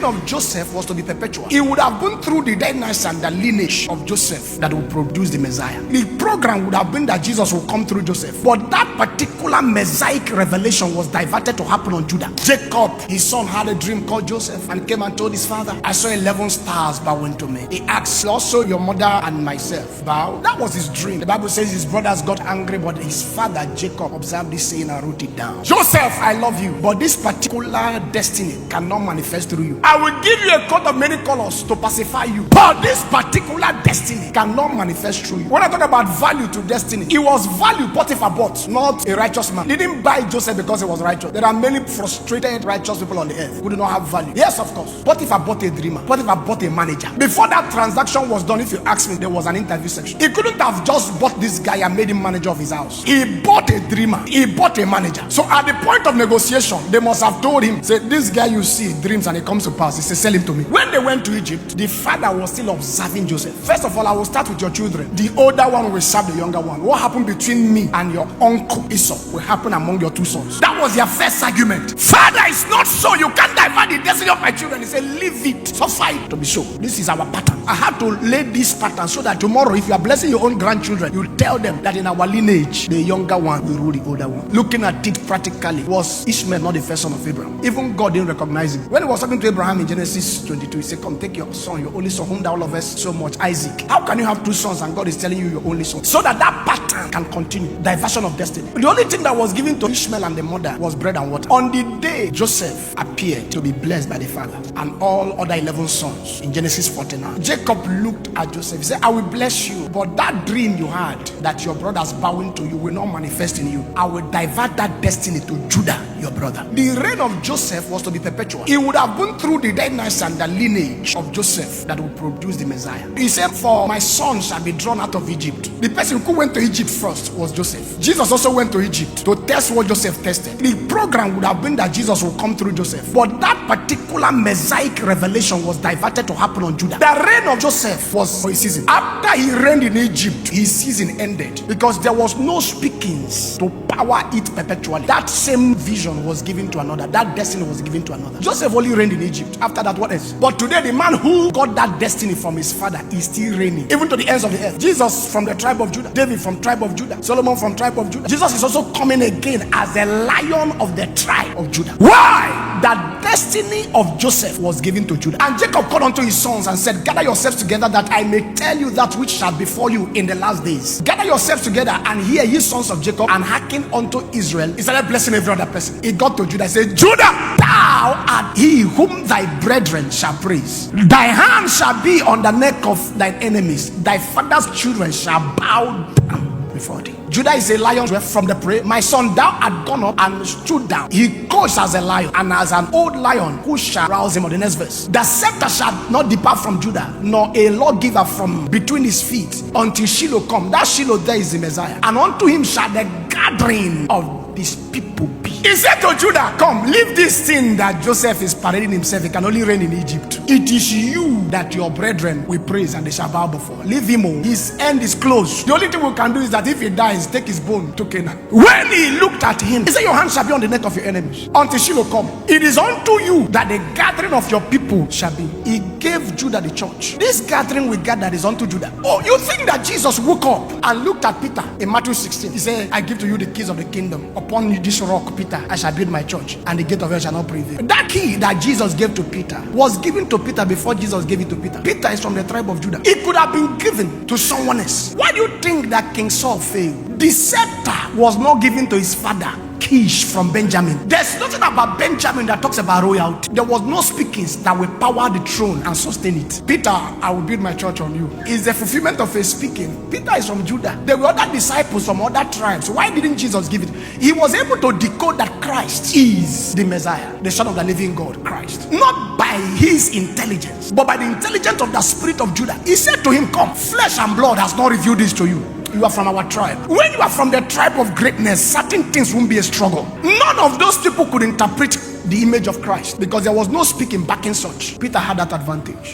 of Joseph was to be perpetual. It would have been through the dynasty and the lineage of Joseph that would produce the Messiah. The program would have been that Jesus will come through Joseph. But that particular Messianic revelation was diverted to happen on Judah. Jacob, his son, had a dream called Joseph and came and told his father, I saw 11 stars bowing to me. He asked, also your mother and myself bow. That was his dream. The Bible says his brothers got angry, but his father Jacob observed this saying and wrote it down. Joseph, I love you, but this particular destiny cannot manifest through you. I will give you a coat of many colors to pacify you, but this particular destiny cannot manifest through you. When I talk about value to destiny, it was value Potiphar bought, not a righteous man. He didn't buy Joseph because he was righteous. There are many frustrated righteous people on the earth who do not have value. Yes, of course. Potiphar bought a dreamer. Potiphar bought a manager. Before that transaction was done, if you ask me, there was an interview section. He couldn't have just bought this guy and made him manager of his house. He bought a dreamer. He bought a manager. So at the point of negotiation, they must have told him, say, this guy you see dreams and it comes to pass. He said, sell him to me. When they went to Egypt, the father was still observing Joseph. First of all, I will start with your children. The older one will serve the younger one. What happened between me and your uncle Esau will happen among your two sons. That was their first argument. Father, it's not so. You can't divert the destiny of my children. He said, leave it. Suffer it to be so. This is our pattern. I had to lay this pattern so that tomorrow, if you are blessing your own grandchildren, you tell them that in our lineage, the younger one will rule the older one. Looking at it practically, was Ishmael not the first son of Abraham? Even God didn't recognize him. When he was talking to Abraham in Genesis 22, he said, come take your son, your only son, whom thou lovest so much, Isaac. How can you have two sons and God is telling you your only son? So that pattern can continue. Diversion of destiny. The only thing that was given to Ishmael and the mother was bread and water. On the day Joseph appeared to be blessed by the father and all other 11 sons in Genesis 49, Jacob looked at Joseph. He said, I will bless you, but that dream you had that your brothers bowing to you will not manifest in you. I will divert that destiny to Judah, your brother. The reign of Joseph was to be perpetual. It would have been through the dynasty and the lineage of Joseph that would produce the Messiah. He said, for my son shall be drawn out of Egypt. The person who went to Egypt first was Joseph. Jesus also went to Egypt to test what Joseph tested. The program would have been that Jesus will come through Joseph, but that particular Messianic revelation was diverted to happen on Judah. The reign of Joseph was for a season. After he reigned in Egypt, his season ended because there was no speakings to power it perpetually. That same vision was given to another. That destiny was given to another. Joseph only reigned in Egypt. After that, what else? But today, the man who got that destiny from his father is still reigning, even to the ends of the earth. Jesus from the tribe of Judah, David from tribe of Judah, Solomon from tribe of Judah. Jesus is also coming again as a lion of the tribe of Judah. Why? That destiny of Joseph was given to Judah. And Jacob called unto his sons and said, gather yourselves together that I may tell you that which shall befall you in the last days. Gather yourselves together and hear ye sons of Jacob, and hearken unto Israel. He started blessing every other person. He got to Judah and said, Judah, thou art he whom thy brethren shall praise. Thy hand shall be on the neck of thine enemies. Thy father's children shall bow down before thee. Judah is a lion from the prey. My son, thou art gone up and stood down. He goes as a lion, and as an old lion, who shall rouse him? On the next verse. The scepter shall not depart from Judah, nor a lawgiver from between his feet, until Shiloh come. That Shiloh there is the Messiah. And unto him shall the gathering of these people be. He said to Judah, come, leave this thing that Joseph is parading himself. He can only reign in Egypt. It is you that your brethren will praise and they shall bow before. Leave him all. His end is closed. The only thing we can do is that if he dies, take his bone to Canaan. When he looked at him, he said, your hand shall be on the neck of your enemies until Shiloh come. It is unto you that the gathering of your people shall be. He gave Judah the church. This gathering we gather is unto Judah. Oh, you think that Jesus woke up and looked at Peter in Matthew 16? He said, I give to you the keys of the kingdom. Upon this rock, Peter, I shall build my church, and the gate of hell shall not prevail. That key that Jesus gave to Peter was given to Peter before Jesus gave it to Peter. Peter is from the tribe of Judah. It could have been given to someone else. Why do you think that King Saul failed? The scepter was not given to his father Kish from Benjamin. There's nothing about Benjamin that talks about royalty. There was no speakings that will power the throne and sustain it. Peter, I will build my church on you, is the fulfillment of a speaking. Peter is from Judah. There were other disciples from other tribes. Why didn't Jesus give it? He was able to decode that Christ is the Messiah, the Son of the living God, Christ. Not by his intelligence, but by the intelligence of the Spirit of Judah. He said to him, come, flesh and blood has not revealed this to you. You are from our tribe. When you are from the tribe of greatness, certain things won't be a struggle. None of those people could interpret the image of Christ because there was no speaking back in such. Peter had that advantage.